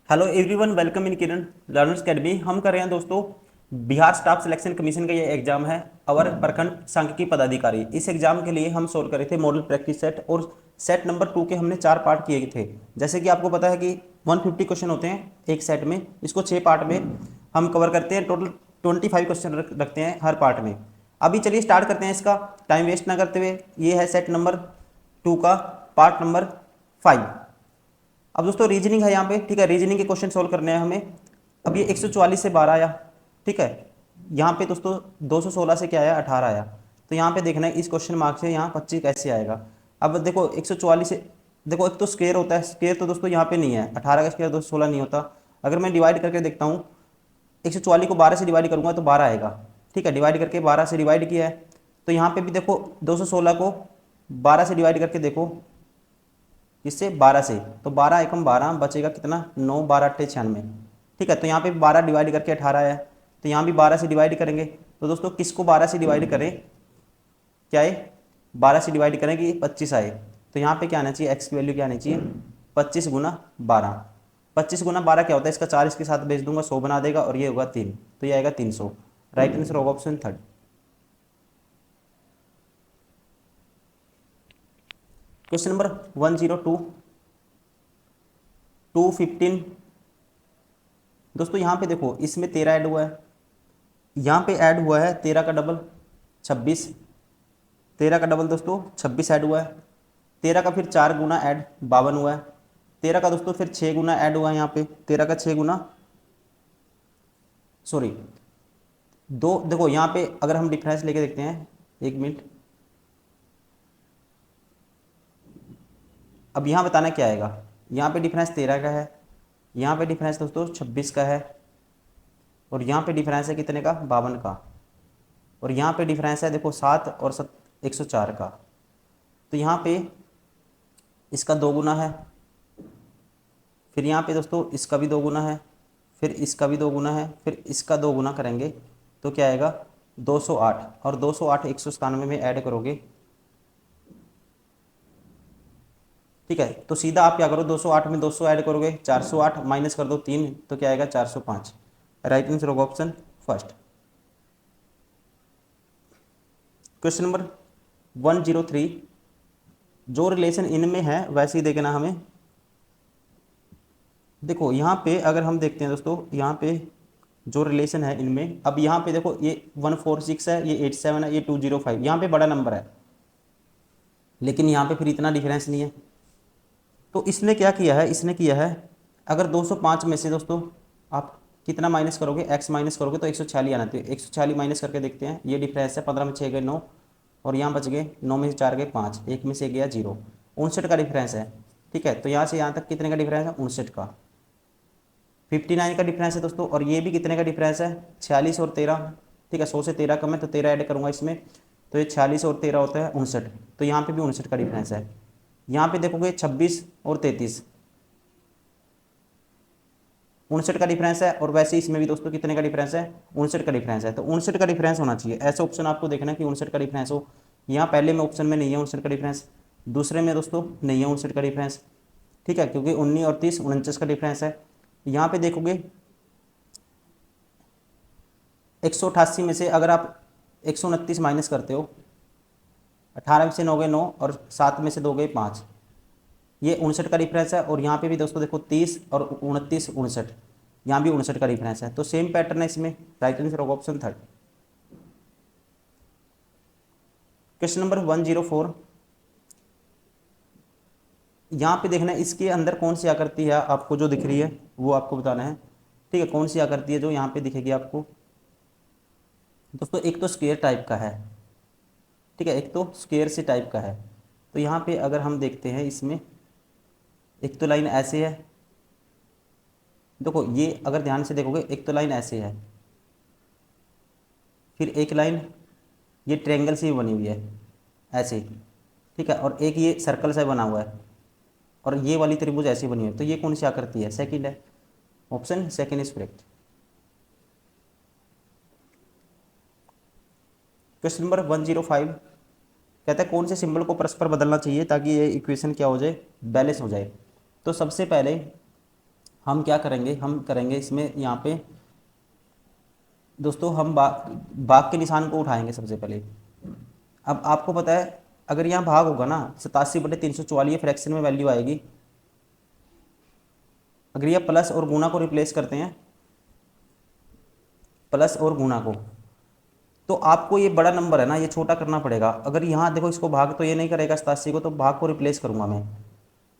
Hello everyone, welcome in Kiran learners academy. हम कर रहे हैं दोस्तों बिहार स्टाफ सिलेक्शन कमीशन का ये एग्जाम है और प्रखंड सांख्यिकी पदाधिकारी। इस एग्जाम के लिए हम सोल्व करे थे मॉडल प्रैक्टिस सेट और सेट नंबर 2 के हमने 4 पार्ट किए थे। जैसे कि आपको पता है कि 150 क्वेश्चन होते हैं एक सेट में, इसको 6 पार्ट में हम कवर करते हैं। टोटल 25 क्वेश्चन रखते हैं हर पार्ट में। अभी चलिए स्टार्ट करते हैं इसका, टाइम वेस्ट ना करते हुए। ये है सेट नंबर 2 का पार्ट नंबर 5। अब दोस्तों रीजनिंग है यहाँ पे, ठीक है। रीजनिंग के क्वेश्चन सोल्व करने हैं हमें। अब ये 144 से 12 आया, ठीक है। यहाँ पे दोस्तों 216 से क्या आया, 18 आया। तो यहाँ पे देखना है इस क्वेश्चन मार्क से यहाँ 25 कैसे आएगा। अब देखो 144 से, देखो एक तो स्क्वायर होता है, स्क्वायर तो दोस्तों यहाँ पे नहीं है, 18 का स्क्वायर 216 नहीं होता। अगर मैं डिवाइड करके देखता हूँ, 144 को 12 से डिवाइड करूँगा तो 12 आएगा, ठीक है। डिवाइड करके 12 से डिवाइड किया है, तो यहाँ पे भी देखो 216 को 12 से डिवाइड करके देखो, किससे, 12 से। तो 12 एकम 12 बचेगा कितना, 9, 12 अट्ठे 96, ठीक है। तो यहाँ पे 12 डिवाइड करके 18 है, तो यहाँ भी 12 से डिवाइड करेंगे। तो दोस्तों किसको 12 से डिवाइड करें, क्या है, 12 से डिवाइड करें कि 25 आए। तो यहाँ पे क्या आना चाहिए, एक्स की वैल्यू क्या आनी चाहिए, 25 गुना 12। 25 गुना 12 क्या होता है, इसका 4 इसके साथ भेज दूंगा, 100 बना देगा और ये होगा 3, तो ये आएगा 300। राइट आंसर होगा ऑप्शन थर्ड। Question number 102, 215। दोस्तों यहाँ पे देखो इसमें 13 ऐड हुआ है, यहाँ पे ऐड हुआ है 13 का डबल 26, 13 का डबल दोस्तों 26 ऐड हुआ है। 13 का फिर 4 गुना ऐड 52 हुआ है। 13 का दोस्तों फिर 6 गुना ऐड हुआ है, यहाँ पे 13 का 6 गुना, सॉरी दो, देखो यहाँ पे अगर हम डिफरेंस लेके देखते हैं, एक मिनट। अब यहाँ बताना क्या आएगा, यहाँ पे डिफरेंस 13 का है, यहाँ पे डिफरेंस दोस्तों 26 का है, और यहाँ पे डिफरेंस है कितने का, 52 का। और यहाँ पे डिफरेंस है देखो 7 और 104 का। तो यहाँ पे इसका 2 गुना है, फिर यहाँ पे दोस्तों इसका भी 2 गुना है, फिर इसका भी 2 गुना है, फिर इसका 2 गुना करेंगे तो क्या आएगा, 208। और 208 197 में ऐड करोगे, ठीक है। तो सीधा आप क्या करो, 208 में 200 ऐड करोगे, 408 माइनस कर दो 3, तो क्या आएगा 405। राइट आंसर होगा ऑप्शन फर्स्ट। क्वेश्चन नंबर 103, जो रिलेशन इनमें है वैसे ही देखना हमें। देखो यहाँ पे अगर हम देखते हैं दोस्तों, यहाँ पे जो रिलेशन है इनमें, अब यहाँ पे देखो ये 146 है, ये 87 है, ये 205, यहाँ पे बड़ा नंबर है, लेकिन यहाँ पे फिर इतना डिफरेंस नहीं है। तो इसने क्या किया है, इसने किया है, अगर 205 में से दोस्तों आप कितना माइनस करोगे, x माइनस करोगे तो 146 आना चाहिए। 146 माइनस करके देखते हैं, ये डिफरेंस है, 15 में 6 गए 9, और यहाँ बच गए 9 में से 4 गए 5, 1 में से गया 0, 59 का डिफरेंस है, ठीक है। तो यहाँ से यहाँ तक कितने का डिफरेंस है, 59 का। 59 का डिफरेंस है दोस्तों, और ये भी कितने का डिफरेंस है, 46 और 13, ठीक है। 100 से 13 कम है तो 13 ऐड करूँगा इसमें, तो ये 46 और 13 होता है 59। तो यहाँ पे भी 59 का डिफरेंस है। यहाँ पे देखोगे 26 और 33, 59 का डिफरेंस है, और वैसे इसमें भी दोस्तों कितने का डिफरेंस है, 59 का डिफरेंस है। तो 59 का डिफरेंस होना चाहिए, ऐसे ऑप्शन आपको देखना है कि 59 का डिफरेंस हो। यहाँ पहले में ऑप्शन में नहीं है 59 का डिफरेंस, दूसरे में दोस्तों नहीं है 59 का डिफरेंस, ठीक है, क्योंकि 19 और 30 49 का डिफरेंस है। यहाँ पे देखोगे 188 में से अगर आप 129 माइनस करते हो, 18 में से 9 गए 9, और 7 में से 2 गए 5, ये 59 का डिफरेंस है। और यहाँ पे भी दोस्तों देखो 30 और 29 59, यहाँ भी 59 का डिफरेंस है। तो सेम पैटर्न है इसमें, राइट आंसर होगा ऑप्शन थर्ड। क्वेश्चन नंबर 104, यहाँ पे देखना है इसके अंदर कौन सी आकृति है, आपको जो दिख रही है वो आपको बताना है, ठीक है। कौन सी आकृति है जो यहाँ पे दिखेगी आपको, दोस्तों एक तो स्क्वायर टाइप का है, ठीक है, एक तो स्क्वायर से टाइप का है। तो यहाँ पे अगर हम देखते हैं इसमें, एक तो लाइन ऐसे है, देखो ये अगर ध्यान से देखोगे, एक तो लाइन ऐसे है, फिर एक लाइन ये ट्रायंगल से बनी हुई है ऐसे, ठीक है, और एक ये सर्कल से बना हुआ है, और ये वाली त्रिभुज ऐसी बनी है। तो ये कौन सी आकृति है, सेकंड है, option second is correct. Question number 105, कहता है कौन से सिंबल को परस्पर बदलना चाहिए ताकि ये इक्वेशन क्या हो जाए, बैलेंस हो जाए। तो सबसे पहले हम क्या करेंगे, हम करेंगे इसमें यहाँ पे दोस्तों हम भाग के निशान को उठाएंगे सबसे पहले। अब आपको पता है अगर यहाँ भाग होगा ना 87/344 फ्रैक्शन में वैल्यू आएगी। अगर ये प्लस और गुना को रिप्लेस करते हैं, प्लस और गुना को, तो आपको ये बड़ा नंबर है ना ये छोटा करना पड़ेगा। अगर यहाँ देखो इसको भाग तो ये नहीं करेगा 87 को, तो भाग को रिप्लेस करूंगा मैं।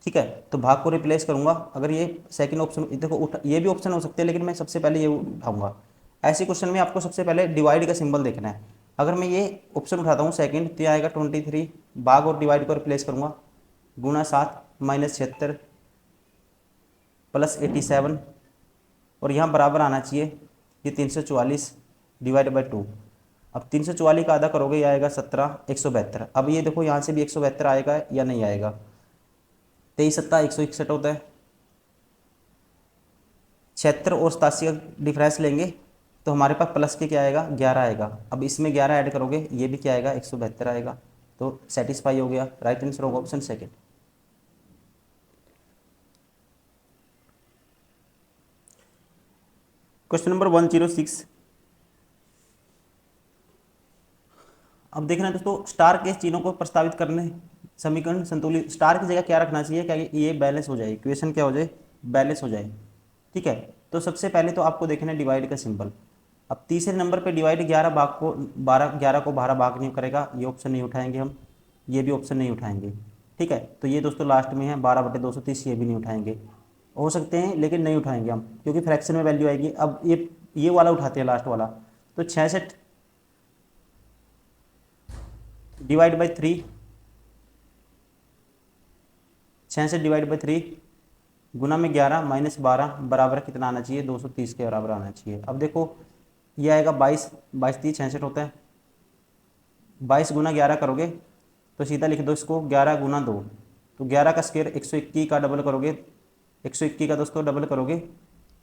ठीक है, तो भाग को रिप्लेस करूंगा। अगर ये सेकंड ऑप्शन देखो ये भी ऑप्शन हो सकते हैं, लेकिन मैं सबसे पहले ये उठाऊंगा। ऐसे क्वेश्चन में आपको सबसे पहले डिवाइड का सिंबल देखना है। अगर मैं ये ऑप्शन उठाता हूँ सेकंड, तो ये आएगा 23, भाग और डिवाइड को रिप्लेस करूंगा, गुना 7 माइनस 76 प्लस 87, और यहाँ बराबर आना चाहिए ये 344 डिवाइड बाई 2। अब 344 का आधा करोगे ये आएगा 17, 172। अब ये देखो यहाँ से भी 172 आएगा या नहीं आएगा, 23 सत्ता 161 होता है। 76 और 87 का डिफरेंस लेंगे तो हमारे पास प्लस के क्या आएगा 11 आएगा। अब इसमें 11 ऐड करोगे ये भी क्या आएगा 172 आएगा। तो सेटिस्फाई हो गया, राइट आंसर होगा ऑप्शन सेकंड। Question number 106। अब देखना दोस्तों, स्टार के चिन्हों को प्रस्तावित करने समीकरण संतुलित, स्टार की जगह क्या रखना चाहिए क्या ये बैलेंस हो जाए, इक्वेशन क्या हो जाए बैलेंस हो जाए। ठीक है, तो सबसे पहले तो आपको देखना है डिवाइड का सिंबल। अब तीसरे नंबर पे डिवाइड 11 भाग को 12, 11 को 12 भाग नहीं करेगा, ये ऑप्शन नहीं उठाएंगे हम, ये भी ऑप्शन नहीं उठाएंगे। ठीक है, तो ये दोस्तों लास्ट में है 12/230, ये भी नहीं उठाएंगे। हो सकते हैं लेकिन नहीं उठाएंगे हम, क्योंकि फ्रैक्शन में वैल्यू आएगी। अब ये वाला उठाते हैं लास्ट वाला, तो 66 डिवाइड बाई 3, 66 डिवाइड बाई 3 गुना में 11 माइनस 12 बराबर कितना आना चाहिए 230 के बराबर आना चाहिए। अब देखो ये आएगा 22, 22 3 66 होता है। 22 गुना 11 करोगे तो सीधा लिख दो इसको 11 गुना 2, तो 11 का स्क्वायर 121 का डबल करोगे, 121 का दोस्तों डबल करोगे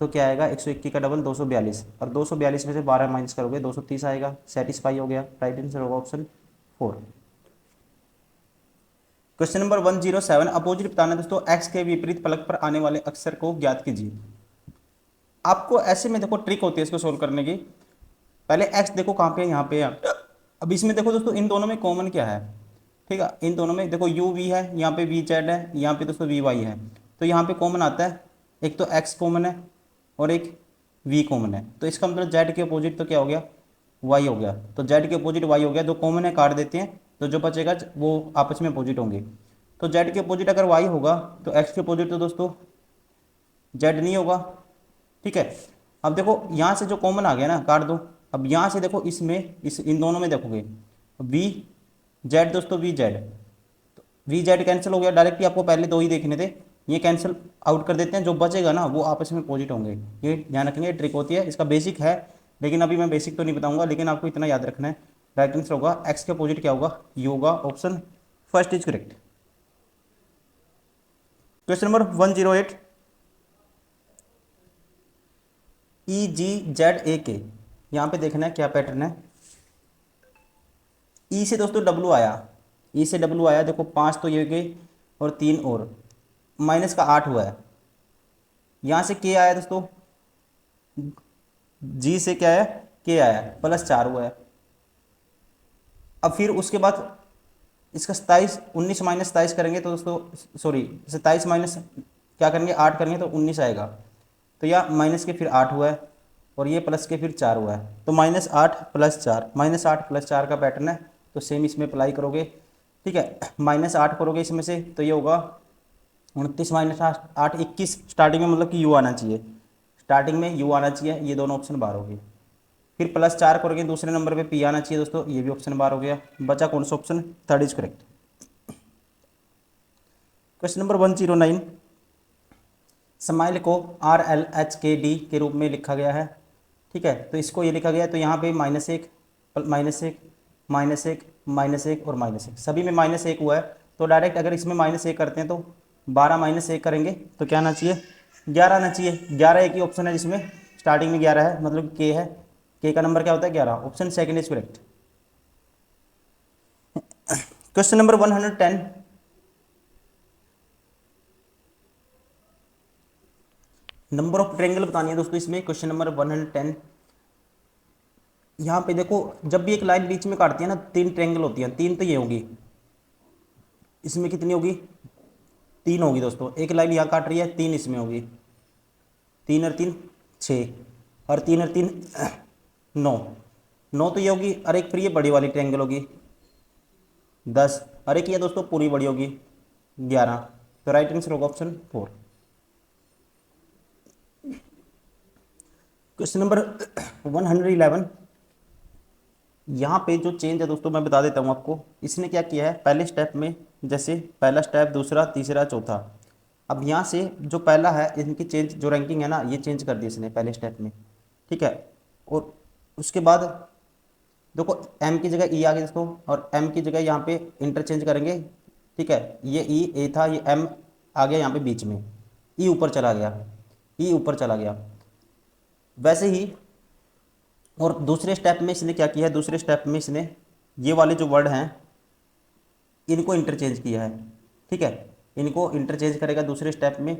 तो क्या आएगा 121 का डबल 242, और 242 में से 12 माइनस करोगे 230 आएगा। सेटिस्फाई हो गया, राइट आंसर होगा ऑप्शन 4। क्वेश्चन नंबर 107, अपोजिट बताना दोस्तों, एक्स के विपरीत फलक पर आने वाले अक्षर को ज्ञात कीजिए। आपको ऐसे में देखो ट्रिक होती है इसको सोल्व करने की। पहले एक्स देखो कहाँ पे है, यहाँ पे है। अब इसमें देखो दोस्तों इन दोनों में कॉमन क्या है, ठीक है, इन दोनों में देखो यू वी है, यहाँ पे वी जेड है, यहाँ पे दोस्तों वी वाई है। तो यहाँ पे कॉमन आता है, एक तो एक्स कॉमन है और एक वी कॉमन है। तो इसका मतलब जेड के अपोजिट तो क्या हो गया वाई हो गया, तो जेड के अपोजिट वाई हो गया। जो कॉमन है काट देते हैं, तो जो बचेगा वो आपस में अपोजिट होंगे। तो जेड के अपोजिट अगर वाई होगा तो एक्स के अपोजिट तो दोस्तों जेड नहीं होगा। ठीक है, अब देखो यहाँ से जो कॉमन आ गया ना काट दो। अब यहाँ से देखो इसमें इन दोनों में देखोगे वी जेड दोस्तों, वी जेड, तो वी जेड कैंसिल हो गया डायरेक्टली। आपको पहले दो ही देखने थे, ये कैंसिल आउट कर देते हैं। जो बचेगा ना वो आपस में अपोजिट होंगे। ये ध्यान रखेंगे, ट्रिक होती है, इसका बेसिक है, लेकिन अभी मैं बेसिक तो नहीं बताऊंगा, लेकिन आपको इतना याद रखना है। राइट आंसर होगा एक्स के अपोजिट क्या होगा यू होगा, option first is correct. Question number 108, E G Z A K, यहाँ पे देखना है क्या पैटर्न है। ई से दोस्तों डब्लू आया, ई से डब्लू आया, देखो 5 तो ये गए और 3 और माइनस का 8 हुआ है। यहाँ से के आया दोस्तों, जी से क्या है के आया +4 हुआ है। अब फिर उसके बाद इसका 27 19 माइनस 27 करेंगे तो दोस्तों सॉरी 27 माइनस क्या करेंगे 8 करेंगे तो 19 आएगा। तो यह माइनस के फिर 8 हुआ है और ये प्लस के फिर 4 हुआ है। तो -8 + 4, -8 + 4 का पैटर्न है, तो सेम इसमें अप्लाई करोगे। ठीक है, -8 करोगे इसमें से तो ये होगा 29 माइनस 8 21, स्टार्टिंग में मतलब कि यू आना चाहिए, स्टार्टिंग में यू आना चाहिए, ये दोनों ऑप्शन बाहर हो गए। फिर +4 करोगे दूसरे नंबर पे पी आना चाहिए दोस्तों, ये भी ऑप्शन बाहर हो गया। बचा कौन सा option, third is correct. Question number 109, smile को RLHKD के रूप में लिखा गया है। ठीक है, तो इसको ये लिखा गया है, तो यहाँ पे -1 -1 -1 -1 और -1 सभी में -1 हुआ है। तो डायरेक्ट अगर इसमें -1 करते हैं तो 12 -1 करेंगे तो क्या आना चाहिए 11 आना चाहिए। 11 एक ही ऑप्शन है जिसमें स्टार्टिंग में 11 है, मतलब के है, के का नंबर क्या होता है 11, option second is correct. Question number 110, number of triangle बतानी है दोस्तों इसमें, क्वेश्चन नंबर 110। यहाँ पे देखो, जब भी एक लाइन बीच में काटती है ना, 3 ट्रेंगल होती हैं, 3 तो ये होगी, इसमें कितनी होगी, 3 होगी दोस्तों। एक लाइन यहाँ काट रही है, 3 इसमें होगी, 3 और 3 6, और 3 और 3 9, 9 तो ये होगी, और एक फिर ये बड़ी वाली ट्रेंगल होगी 10, और एक ये दोस्तों पूरी बड़ी होगी 11। तो राइट आंसर होगा ऑप्शन 4। Question number 111। यहाँ पे जो चेंज है दोस्तों मैं बता देता हूँ आपको। इसने क्या किया है, पहले स्टेप में जैसे पहला स्टेप, दूसरा, तीसरा, चौथा, अब यहाँ से जो पहला है इनकी चेंज, जो रैंकिंग है ना, ये चेंज कर दी इसने पहले स्टेप में, ठीक है। और उसके बाद देखो एम की जगह ई आ गई दोस्तों, और एम की जगह यहाँ पे इंटरचेंज करेंगे, ठीक है। ये ई ए था, ये एम आ गया यहाँ पे बीच में, ई ऊपर चला गया, ई ऊपर चला गया। वैसे ही और दूसरे स्टेप में इसने क्या किया है, दूसरे स्टेप में इसने ये वाले जो वर्ड हैं इनको इंटरचेंज किया है, ठीक है, इनको इंटरचेंज करेगा दूसरे स्टेप में।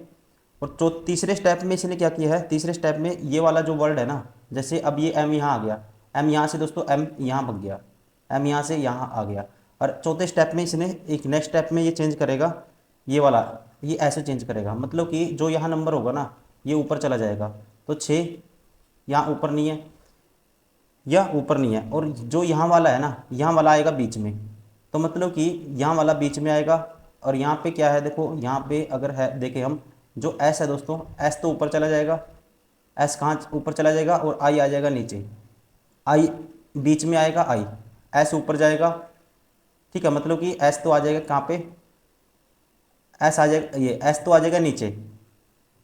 और तीसरे स्टेप में इसने क्या किया है, तीसरे स्टेप में ये वाला जो वर्ड है ना, जैसे अब ये एम यहाँ आ गया, एम यहाँ से दोस्तों एम यहाँ भग गया, एम यहाँ से यहाँ आ गया। और चौथे स्टेप में इसने एक नेक्स्ट स्टेप में ये चेंज करेगा, ये वाला, ये ऐसे चेंज करेगा, मतलब कि जो यहाँ नंबर होगा ना ये ऊपर चला जाएगा, तो 6 यहाँ ऊपर नहीं है, यह ऊपर नहीं है, और जो यहाँ वाला है ना, यहाँ वाला आएगा बीच में, तो मतलब कि यहाँ वाला बीच में आएगा। और यहाँ पे क्या है देखो, यहाँ पे अगर है देखें हम, जो एस है दोस्तों, एस तो ऊपर चला जाएगा, एस कहाँ ऊपर चला जाएगा, और आई आ जाएगा नीचे, आई बीच में आएगा, आई एस ऊपर जाएगा, ठीक है, मतलब कि एस तो आ जाएगा कहाँ पे, एस आ जाएगा, ये एस तो आ जाएगा नीचे,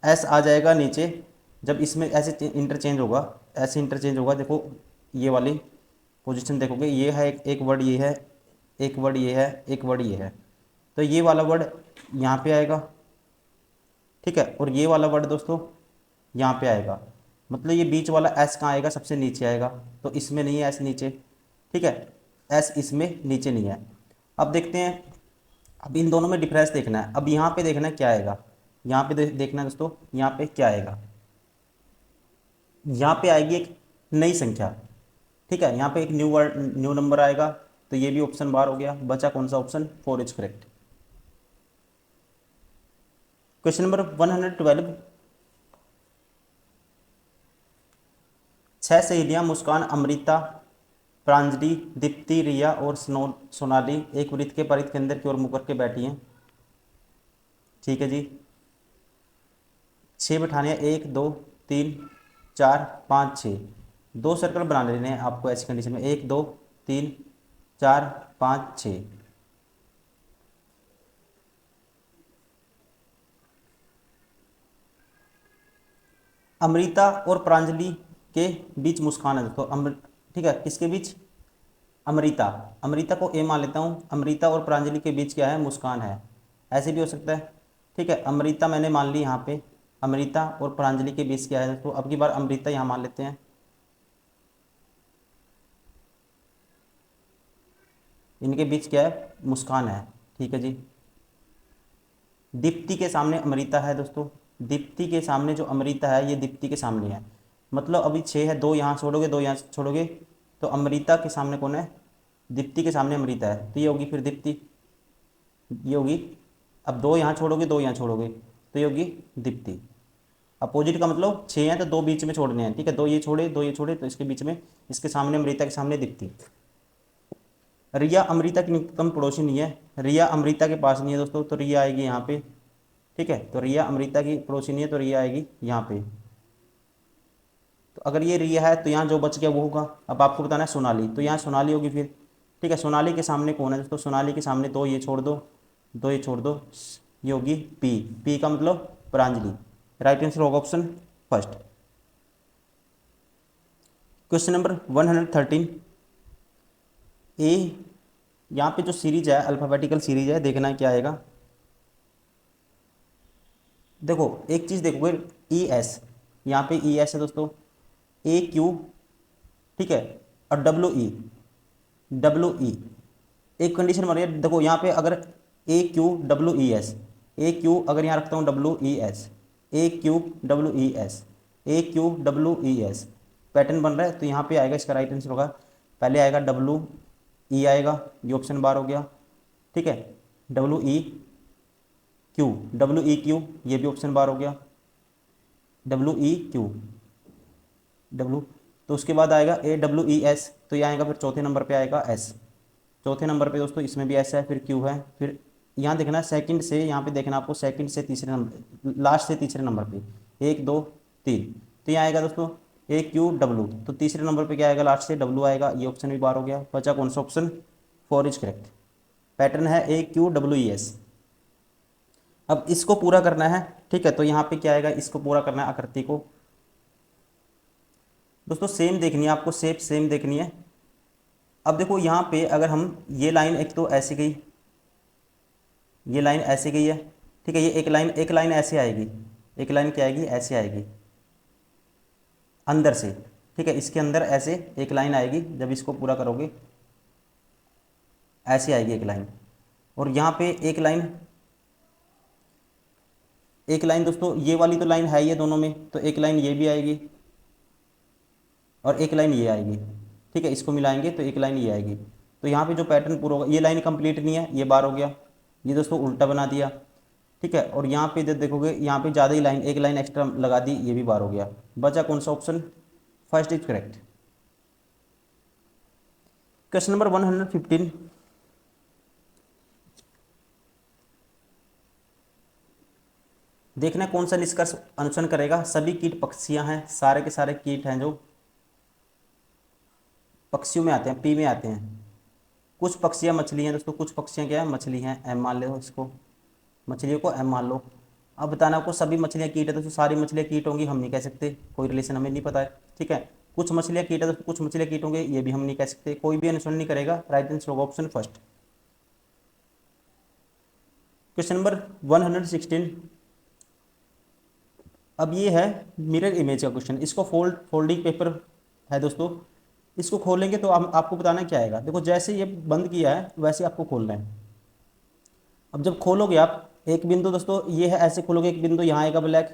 एस आ जाएगा नीचे। जब इसमें ऐसे इंटरचेंज होगा, ऐसे इंटरचेंज होगा, देखो ये वाली पोजीशन देखोगे, ये है एक वर्ड, ये है एक वर्ड, ये है एक वर्ड, ये है, तो ये वाला वर्ड यहाँ पे आएगा, ठीक है, और ये वाला वर्ड दोस्तों यहाँ पे आएगा, मतलब ये बीच वाला एस कहाँ आएगा, सबसे नीचे आएगा, तो इसमें नहीं है एस नीचे, ठीक है, एस इसमें नीचे नहीं है। अब देखते हैं, अब इन दोनों में डिफरेंस देखना है, अब यहाँ पे देखना है क्या आएगा, यहाँ पे देखना है दोस्तों, यहाँ पे क्या आएगा, यहाँ पे आएगी एक नई संख्या, ठीक है, यहाँ पे एक न्यू वर्ड, न्यू नंबर आएगा, तो ये भी ऑप्शन बार हो गया, बचा कौन सा, option 4 is correct. Question number 112। 6 सहेलियां मुस्कान, अमृता, प्रांजलि, दीप्ति, रिया और सोनाली एक वृत्त के परिध केंद्र की ओर मुकर के बैठी हैं, ठीक है जी। 6 बैठानियाँ, 1 2 3 4 5 6, 2 सर्कल बना लेने हैं आपको ऐसी कंडीशन में, 1 2 3 4 5 6। अमृता और प्रांजलि के बीच मुस्कान है दोस्तों, ठीक है, किसके बीच, अमृता, अमृता को ए मान लेता हूँ, अमृता और प्रांजलि के बीच क्या है, मुस्कान है, ऐसे भी हो सकता है, ठीक है। अमृता मैंने मान ली यहाँ पे, अमृता और प्रांजलि के बीच क्या है दोस्तों, अब की बार अमृता यहाँ मान लेते हैं, इनके बीच क्या है, मुस्कान है, ठीक है जी। दीप्ति के सामने अमृता है दोस्तों, दीप्ति के सामने जो अमृता है ये दीप्ति के सामने है, मतलब अभी 6 है, 2 यहाँ छोड़ोगे 2 यहाँ छोड़ोगे, तो अमृता के सामने कौन है, दीप्ति के सामने अमृता है, तो ये होगी फिर दीप्ति, ये होगी, अब 2 यहाँ छोड़ोगे 2 यहाँ छोड़ोगे, तो ये होगी दीप्ति। अपोजिट का मतलब 6 हैं तो 2 बीच में छोड़ने हैं, ठीक है, 2 ये छोड़े 2 ये छोड़े, तो इसके बीच में, इसके सामने अमृता के सामने दीप्ति। रिया अमृता की निकटतम पड़ोसी नहीं है, रिया अमृता के पास नहीं है दोस्तों, तो रिया आएगी यहाँ पे, ठीक है, तो रिया अमृता की पड़ोसी नहीं है, तो रिया आएगी यहाँ पे। तो अगर ये रिया है तो यहाँ जो बच गया वो होगा, अब आपको बताना है सोनाली, तो यहाँ सोनाली होगी फिर, ठीक है। सोनाली के सामने कौन है दोस्तों, सोनाली के सामने 2 ये छोड़ दो 2 ये छोड़ दो, ये होगी पी, पी का मतलब प्रांजलि, राइट आंसर होगा ऑप्शन फर्स्ट। Question number 113। ए, यहाँ पे जो सीरीज है अल्फ़ाबेटिकल सीरीज है, देखना क्या आएगा, देखो एक चीज़ देखोगे, ई एस, यहाँ पे ई एस है दोस्तों, ए क्यू, ठीक है, और डब्ल्यू ई, डब्ल्यू ई, एक कंडीशन बन रही है, देखो यहाँ पे अगर ए क्यू डब्ल्यू ई एस, ए क्यू अगर यहाँ रखता हूँ W E S, AQWES, AQWES pattern बन रहा है। तो यहाँ पे आएगा, इसका राइट आंसर होगा, पहले आएगा WE आएगा, ये ऑप्शन बार हो गया, ठीक है। WEQ ये भी ऑप्शन बार हो गया, WEQ W। तो उसके बाद आएगा AWES, तो ये आएगा फिर चौथे नंबर पे आएगा S। चौथे नंबर पे दोस्तों इसमें भी S है, फिर Q है, फिर यहाँ देखना सेकंड से, यहाँ पे देखना आपको सेकंड से तीसरे नंबर, लास्ट से तीसरे नंबर पे 1 2 3, तो यहाँ आएगा दोस्तों AQW। तो तीसरे नंबर पे क्या आएगा, लास्ट से W आएगा, ये ऑप्शन भी बार हो गया। बचा कौन सा ऑप्शन, 4 इज करेक्ट। पैटर्न है AQWES। अब इसको पूरा करना है, ठीक है। तो यहाँ पे क्या आएगा, इसको पूरा करना है आकृति को दोस्तों, सेम देखनी है आपको, शेप सेम देखनी है। अब देखो यहाँ पे अगर हम ये लाइन एक तो ऐसे गई, ये लाइन ऐसे गई है, ठीक है। ये एक लाइन ऐसे आएगी, एक लाइन क्या आएगी, ऐसे आएगी अंदर से, ठीक है। इसके अंदर ऐसे एक लाइन आएगी, जब इसको पूरा करोगे ऐसे आएगी एक लाइन। और यहाँ पे एक लाइन दोस्तों, ये वाली तो लाइन है ही है दोनों में, तो एक लाइन ये भी आएगी और एक लाइन ये आएगी, ठीक है। इसको मिलाएंगे तो एक लाइन ये आएगी। तो यहाँ पे जो पैटर्न पूरा होगा, ये लाइन कंप्लीट नहीं है, ये बार हो गया, ये दोस्तों उल्टा बना दिया, ठीक है। और यहाँ पे जब देखोगे, यहाँ पे ज़्यादा ही लाइन, एक लाइन एक्स्ट्रा लगा दी, ये भी बार हो गया। बचा कौन सा option, first is correct. Question number 115, देखना कौन सा निष्कर्ष अनुसरण करेगा। सभी कीट पक्षियां हैं, सारे के सारे कीट हैं जो पक्षियों में आते हैं, पी में आते हैं। कुछ पक्षियां मछली हैं दोस्तों, कुछ पक्षियां क्या है, मछली हैं, एम मान लो इसको, मछलियों को एम मान लो। अब बताना आपको सभी मछलियां कीट है, दोस्तों सारी मछलियां कीट होंगी हम नहीं कह सकते, कोई रिलेशन हमें नहीं पता है, ठीक है। कुछ मछलियां कीट है दोस्तों, कुछ मछलियां कीट होंगे, ये भी हम नहीं कह सकते, कोई भी अनुसरण नहीं करेगा। राइट आंसर होगा ऑप्शन फर्स्ट। क्वेश्चन नंबर 116, अब ये है मिरर इमेज का क्वेश्चन। इसको फोल्डिंग पेपर है दोस्तों, इसको खोलेंगे तो आपको बताना क्या आएगा। देखो जैसे ये बंद किया है वैसे आपको खोलना है। अब जब खोलोगे आप, एक बिंदु दोस्तों ये है, ऐसे खोलोगे एक बिंदु यहाँ आएगा ब्लैक,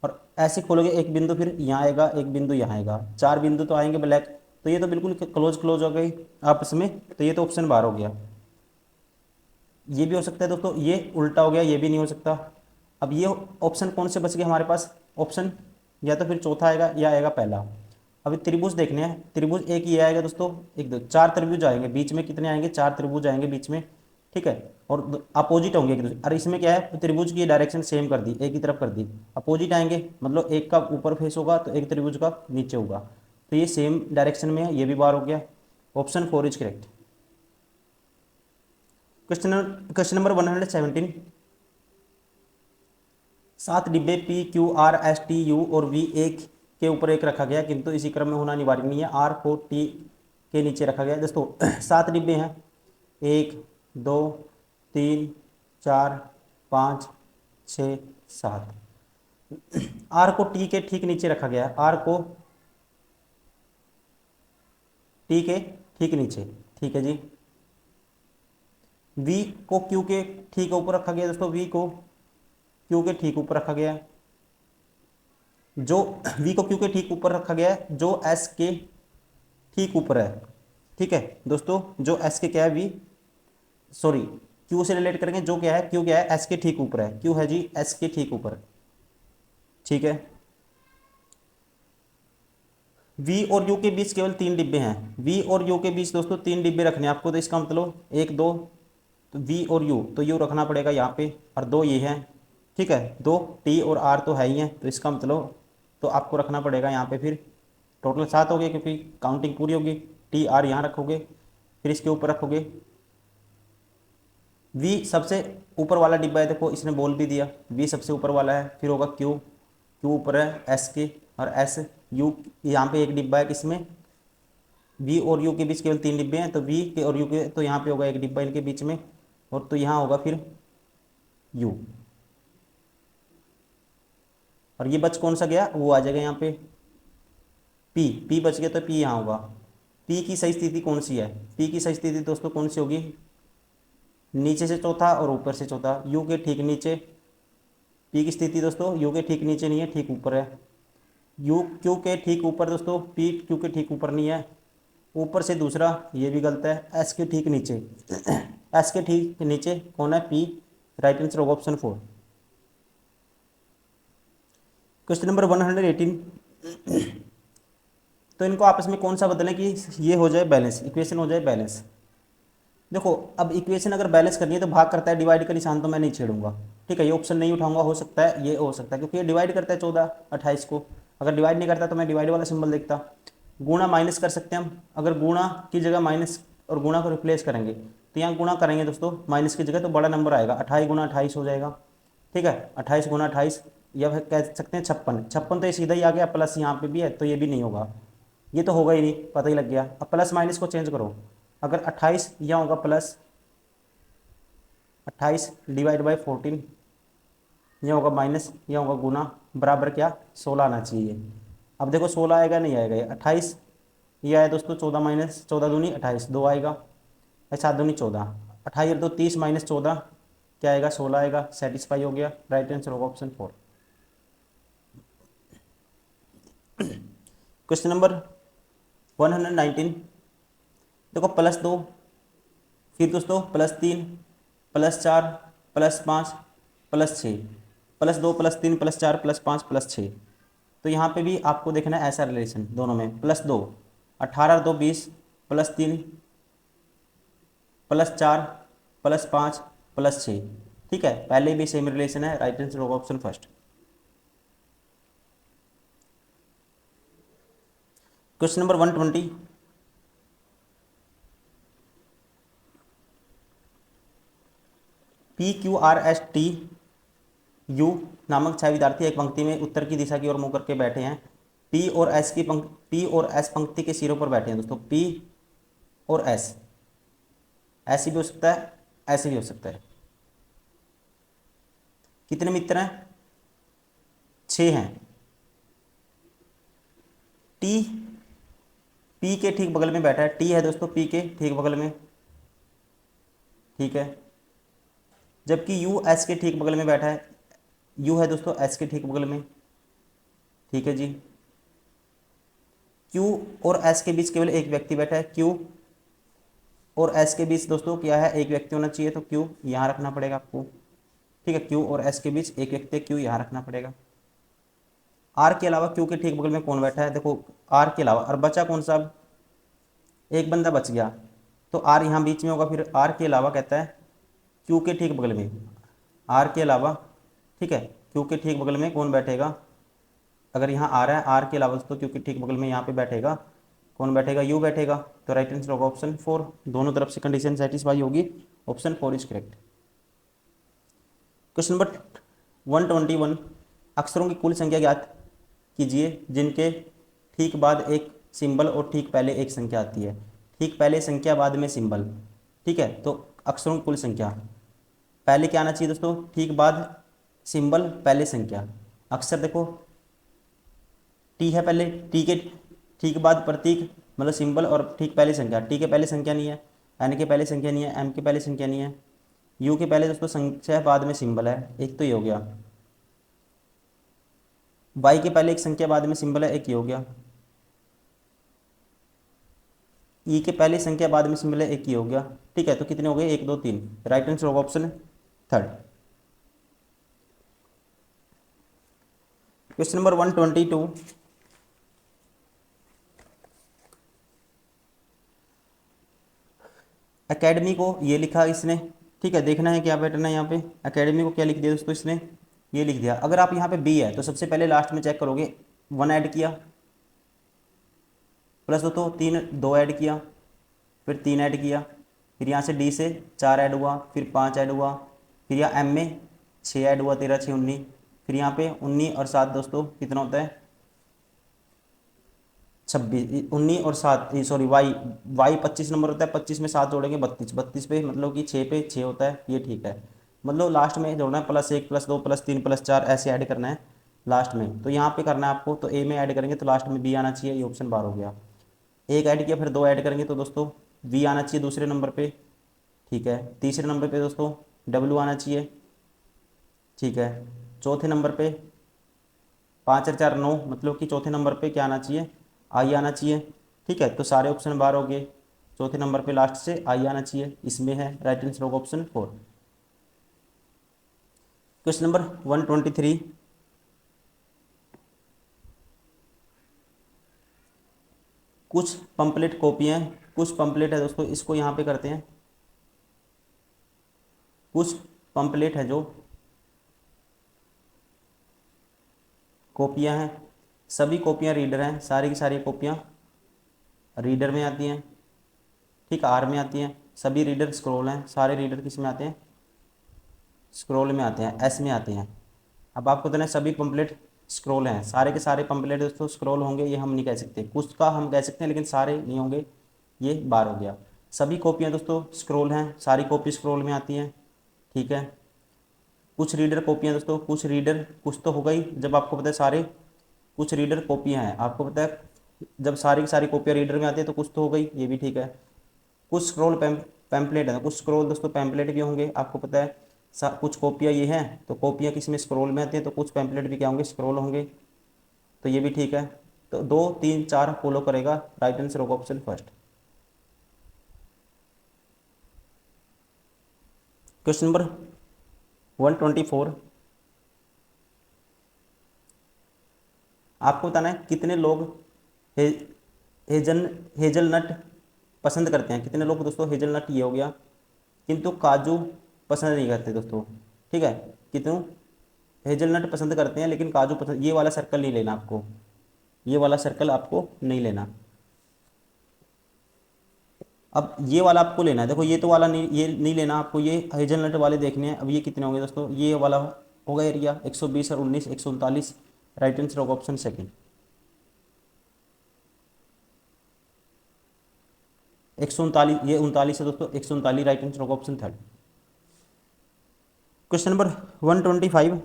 और ऐसे खोलोगे एक बिंदु फिर यहाँ आएगा, एक बिंदु यहाँ आएगा, 4 बिंदु तो आएंगे ब्लैक। तो ये तो बिल्कुल क्लोज हो गई आपस में, तो ये तो ऑप्शन बार हो गया। ये भी हो सकता है दोस्तों, ये उल्टा हो गया, ये भी नहीं हो सकता। अब ये ऑप्शन कौन से बच गए हमारे पास, ऑप्शन या तो फिर चौथा आएगा या आएगा पहला। अभी त्रिभुज देखने हैं, त्रिभुज एक ये आएगा दोस्तों, एक दो 4 त्रिभुज आएंगे, बीच में कितने आएंगे, 4 त्रिभुज आएंगे बीच में, ठीक है। और अपोजिट होंगे एक दूसरे, अरे इसमें क्या है, त्रिभुज की डायरेक्शन सेम कर दी, एक ही तरफ कर दी, अपोजिट आएंगे, मतलब एक का ऊपर फेस होगा तो एक त्रिभुज का नीचे होगा, तो ये सेम डायरेक्शन में है, ये भी बार हो गया। Option 4 is correct. Question number 117, 7 डिब्बे PQRSTU और V एक के ऊपर एक रखा गया, किंतु इसी क्रम में होना अनिवार्य नहीं है। R को T के नीचे रखा गया दोस्तों। 7 डिब्बे हैं, 1 2 3 4 5 6 7। R को T के ठीक नीचे रखा गया, R को T के ठीक नीचे, ठीक है जी। V को Q के ठीक ऊपर रखा गया दोस्तों, V को Q के ठीक ऊपर रखा गया है। जो V को Q के ठीक ऊपर रखा गया है, जो S के ठीक ऊपर है, ठीक है दोस्तों। जो S के क्या है, V सॉरी Q से रिलेट करेंगे, जो क्या है Q क्या है, S के ठीक ऊपर है, Q है जी S के ठीक ऊपर, ठीक है। V और U के बीच केवल 3 डिब्बे हैं, V और U के बीच दोस्तों 3 डिब्बे रखने हैं आपको, तो इसका मतलब 1 2, तो V और U, तो U रखना पड़ेगा यहाँ पे, और 2 ये हैं, ठीक है। 2 T और R तो है ही हैं, तो इसका मतलब तो आपको रखना पड़ेगा यहाँ पे, फिर टोटल 7 हो गए, क्योंकि काउंटिंग पूरी होगी। T R यहाँ रखोगे, फिर इसके ऊपर रखोगे V, सबसे ऊपर वाला डिब्बा है, देखो इसने बोल भी दिया, V सबसे ऊपर वाला है, फिर होगा Q, Q ऊपर है S के, और S U यहाँ पे एक डिब्बा है, किसमें V और U के बीच केवल 3 डिब्बे हैं, तो V के और U के तो यहाँ पे होगा एक डिब्बा इनके बीच में, और तो यहाँ होगा फिर U, और ये बच कौन सा गया, वो आ जाएगा यहाँ पे P बच गया, तो P यहाँ होगा। P की सही स्थिति कौन सी है, P की सही स्थिति दोस्तों कौन सी होगी, नीचे से चौथा और ऊपर से चौथा, U के ठीक नीचे पी की स्थिति दोस्तों यू के ठीक नीचे नहीं है, ठीक ऊपर है। यू क्यू के ठीक ऊपर दोस्तों, पी क्यू के ठीक ऊपर नहीं है। ऊपर से दूसरा ये भी गलत है, एस के ठीक नीचे एस के ठीक नीचे कौन है, पी। राइट आंसर होगा ऑप्शन 4। Question number 118। तो इनको आपस में कौन सा बदलें कि ये हो जाए बैलेंस, इक्वेशन हो जाए बैलेंस। देखो अब इक्वेशन अगर बैलेंस करनी है तो भाग करता है, डिवाइड का निशान तो मैं नहीं छेड़ूंगा। ठीक है, ये ऑप्शन नहीं उठाऊंगा, हो सकता है ये हो सकता है क्योंकि ये डिवाइड करता है 14 28 को। अगर डिवाइड नहीं करता तो मैं डिवाइड वाला सिंबल देखता। गुणा माइनस कर सकते हैं हम, अगर गुणा की जगह माइनस और गुणा को रिप्लेस करेंगे तो यहाँ गुणा करेंगे दोस्तों माइनस की जगह तो बड़ा नंबर आएगा, 28 गुणा 28 हो जाएगा। ठीक है, 28 गुणा 28 या फिर कह सकते हैं 56। 56 तो ये सीधा ही आ गया, प्लस यहाँ पे भी है तो ये भी नहीं होगा, ये तो होगा ही नहीं, पता ही लग गया। अब प्लस माइनस को चेंज करो, अगर 28 यहाँ होगा प्लस 28 डिवाइड बाई 14, यहाँ होगा माइनस, यहाँ होगा गुना, बराबर क्या 16 आना चाहिए। अब देखो 16 आएगा नहीं आएगा, ये 28 ये आया दोस्तों, 14 माइनस 14 दूनी 28, 2 आएगा, 7 दूनी 14, 28 और 2 30 माइनस 14 क्या आएगा 16 आएगा, सेटिस्फाई हो गया। राइट आंसर होगा ऑप्शन 4। Question number 119। देखो +2, फिर दोस्तों +3 +4 +5 +6, +2 +3 +4 +5 +6। तो यहाँ पे भी आपको देखना है ऐसा रिलेशन दोनों में, +2 18 2 20 +3 +4 +5 +6। ठीक है, पहले भी सेम रिलेशन है। राइट आंसर होगा option first. Question number 120। PQRSTU नामक 6 विद्यार्थी एक पंक्ति में उत्तर की दिशा की ओर मुंह करके बैठे हैं। P और S पंक्ति के सिरों पर बैठे हैं दोस्तों। P और S, ऐसे भी हो सकता है, ऐसे भी हो सकता है। कितने मित्र हैं, 6 हैं। T P के ठीक बगल में बैठा है, T है दोस्तों P के ठीक बगल में, ठीक है। जबकि U S के ठीक बगल में बैठा है, U है दोस्तों S के ठीक बगल में, ठीक है जी। Q और S के बीच केवल एक व्यक्ति बैठा है, Q और S के बीच दोस्तों क्या है, एक व्यक्ति होना चाहिए, तो Q यहाँ रखना पड़ेगा आपको। ठीक है, Q और S के बीच एक व्यक्ति, Q यहाँ रखना पड़ेगा। R के अलावा Q के ठीक बगल में कौन बैठा है, देखो R के अलावा, और बचा कौन सा, एक बंदा बच गया तो R यहाँ बीच में होगा। फिर R के अलावा कहता है Q के ठीक बगल में, R के अलावा, ठीक है, Q के ठीक बगल में कौन बैठेगा, अगर यहाँ आ रहा है R के अलावा दोस्तों Q के ठीक बगल में यहाँ पे बैठेगा, कौन बैठेगा, U बैठेगा। तो राइट आंसर होगा ऑप्शन 4। दोनों तरफ से कंडीशन सेटिस्फाई होगी, option 4 is correct. Question number 121। अक्षरों की कुल संख्या ज्ञात कीजिए जिनके ठीक बाद एक सिंबल और ठीक पहले एक संख्या आती है। ठीक पहले संख्या बाद में सिंबल, ठीक है। तो अक्षरों की कुल संख्या, पहले क्या आना चाहिए दोस्तों, ठीक बाद सिंबल पहले संख्या। अक्षर देखो टी है पहले, टी के ठीक बाद प्रतीक मतलब सिंबल और ठीक पहले संख्या। टी के पहले संख्या नहीं है, एन के पहले संख्या नहीं है, एम के पहले संख्या नहीं है, यू के पहले दोस्तों संख्या बाद में सिंबल है, एक तो ये हो गया। वाई के पहले एक संख्या बाद में सिंबल है, एक ये हो गया। ई के पहले संख्या बाद में सिंबल है, एक ये हो गया। ठीक है, तो कितने हो गए, 1 2 3। राइट आंसर होगा ऑप्शन 3। Question number 122। एकेडमी को ये लिखा इसने, ठीक है, देखना है क्या पैटर्न है यहाँ पे। एकेडमी को क्या लिख दिया दोस्तों इसने, ये लिख दिया। अगर आप यहाँ पे बी है तो सबसे पहले लास्ट में चेक करोगे, 1 ऐड किया, प्लस दोस्तों 3 2 ऐड किया, फिर 3 ऐड किया, फिर यहाँ से डी से 4 ऐड हुआ, फिर 5 ऐड हुआ, फिर यहाँ एम में 6 ऐड हुआ, 13 6 19, फिर यहाँ पे 19 और 7 दोस्तों कितना होता है 26। 19 और 7 सॉरी वाई 25 नंबर होता है, 25 में 7 जोड़ेंगे 32, 32 पे मतलब कि 6 पे 6 होता है, ये ठीक है। मतलब लास्ट में जोड़ना है +1 +2 +3 +4 ऐसे ऐड करना है लास्ट में। तो यहाँ पे करना है आपको, तो ए में ऐड करेंगे तो लास्ट में बी आना चाहिए, ये ऑप्शन बार हो गया। एक ऐड किया फिर 2 ऐड करेंगे तो दोस्तों वी आना चाहिए दूसरे नंबर पे, ठीक है। तीसरे नंबर पे दोस्तों डब्ल्यू आना चाहिए, ठीक है। चौथे नंबर पे 5 और 4 9, मतलब कि चौथे नंबर पे क्या आना चाहिए, आई आना चाहिए। ठीक है, तो सारे ऑप्शन बाहर हो गए। चौथे नंबर पे लास्ट से आई आना चाहिए, इसमें है राइट आंसर होगा ऑप्शन 4। क्वेश्चन नंबर 123, कुछ पंपलेट कॉपियाँ, कुछ पंपलेट है दोस्तों, इसको यहाँ पे करते हैं। कुछ पंपलेट है जो कॉपियाँ हैं, सभी कॉपियाँ रीडर हैं, सारी की सारी कॉपियाँ रीडर में आती हैं। ठीक, आर में आती हैं। सभी रीडर स्क्रॉल हैं, सारे रीडर किस में आते हैं, स्क्रॉल में आते हैं, एस में आते हैं। अब आपको बताना है सभी पंपलेट स्क्रॉल हैं, सारे के सारे पंपलेट दोस्तों स्क्रॉल होंगे ये हम नहीं कह सकते, कुछ का हम कह सकते हैं लेकिन सारे नहीं होंगे, ये बार हो गया। सभी कॉपियाँ दोस्तों स्क्रॉल हैं, सारी कॉपी स्क्रॉल में आती हैं। ठीक है, कुछ रीडर कॉपियाँ दोस्तों, कुछ रीडर, कुछ तो होगा ही जब आपको पता है सारे कुछ रीडर कॉपियाँ हैं, आपको पता है जब सारी की सारी कॉपियाँ रीडर में आती है तो कुछ तो हो गई, ये भी ठीक है। कुछ स्क्रॉल पैम्पलेट है, कुछ स्क्रॉल दोस्तों पैम्पलेट भी होंगे, आपको पता है कुछ कॉपियाँ ये हैं तो कॉपियाँ किस में स्क्रॉल में आती हैं, तो कुछ पैम्पलेट भी क्या होंगे, स्क्रॉल होंगे, तो ये भी ठीक है। तो 2 3 4 फॉलो करेगा, राइट आंसर होगा ऑप्शन फर्स्ट। क्वेश्चन नंबर 124, आपको बताना है कितने लोग हे, हेजलनट पसंद करते हैं। कितने लोग दोस्तों हेजलनट ये हो गया, किंतु काजू पसंद नहीं करते दोस्तों। ठीक है, कितने हेजलनट पसंद करते हैं लेकिन काजू पसंद, ये वाला सर्कल नहीं लेना आपको, ये वाला सर्कल आपको नहीं लेना। अब ये वाला आपको लेना है, देखो ये तो वाला नहीं, ये नहीं लेना आपको, ये हेजलनट वाले देखने हैं। अब ये कितने होंगे दोस्तों, ये वाला होगा एरिया 120 और 19 139, राइट आंसर होगा ऑप्शन सेकंड। 139, ये 39 है दोस्तों, 139 राइट आंसर होगा ऑप्शन थर्ड। क्वेश्चन नंबर 125,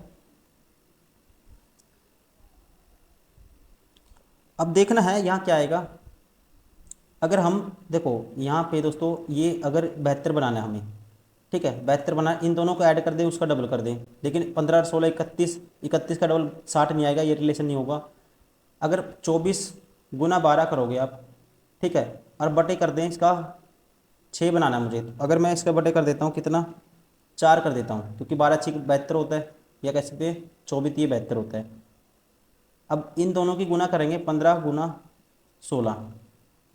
अब देखना है यहाँ क्या आएगा। अगर हम देखो यहाँ पे दोस्तों, ये अगर 72 बनाना है हमें, ठीक है 72 बना, इन दोनों को ऐड कर दें, उसका डबल कर दें, लेकिन 15 16 31, 31 का डबल 60 नहीं आएगा, ये रिलेशन नहीं होगा। अगर 24 गुना 12 करोगे आप, ठीक है, और बटे कर दें इसका 6 बनाना है मुझे, तो अगर मैं इसका बटे कर देता हूँ कितना, 4 कर देता हूँ, क्योंकि 12 6 72 होता है, या कह सकते हैं 24 ये 72 होता है। अब इन दोनों की गुना करेंगे, 15 गुना 16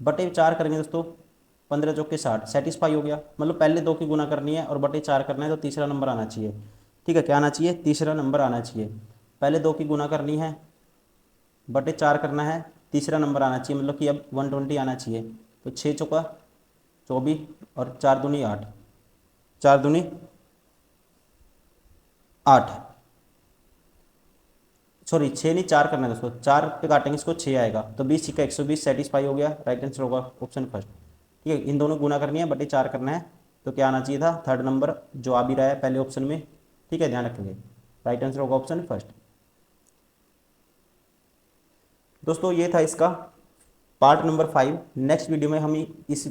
बटे 4 करेंगे दोस्तों, 15 चौके 60, सेटिस्फाई हो गया। मतलब पहले 2 की गुना करनी है और बटे 4 करना है, तो तीसरा नंबर आना चाहिए। ठीक है, क्या आना चाहिए, तीसरा नंबर आना चाहिए। पहले 2 की गुना करनी है, बटे 4 करना है, तीसरा नंबर आना चाहिए, मतलब कि अब 120 आना चाहिए। तो 6 चौका 24 और 4 दूनी 8, 4 दूनी 8, सॉरी 6 नहीं 4 करना है दोस्तों, 4 पे काटेंगे इसको 6 आएगा, तो 20 का 120 सेटिस्फाई हो गया, राइट आंसर होगा ऑप्शन फर्स्ट। ठीक है, इन दोनों गुना करनी है, बटे 4 करना है, तो क्या आना चाहिए था, थर्ड नंबर जो आ भी रहा है पहले ऑप्शन में। ठीक है, ध्यान रखेंगे, राइट आंसर होगा ऑप्शन फर्स्ट। दोस्तों ये था इसका पार्ट नंबर 5। नेक्स्ट वीडियो में हम इस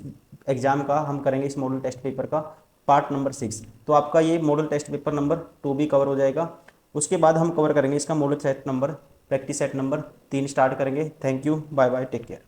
एग्जाम का हम करेंगे, इस मॉडल टेस्ट पेपर का पार्ट नंबर 6। तो आपका ये मॉडल टेस्ट पेपर नंबर 2 भी कवर हो जाएगा। उसके बाद हम कवर करेंगे इसका model set number, practice set number 3 start करेंगे। Thank you, bye bye, take care.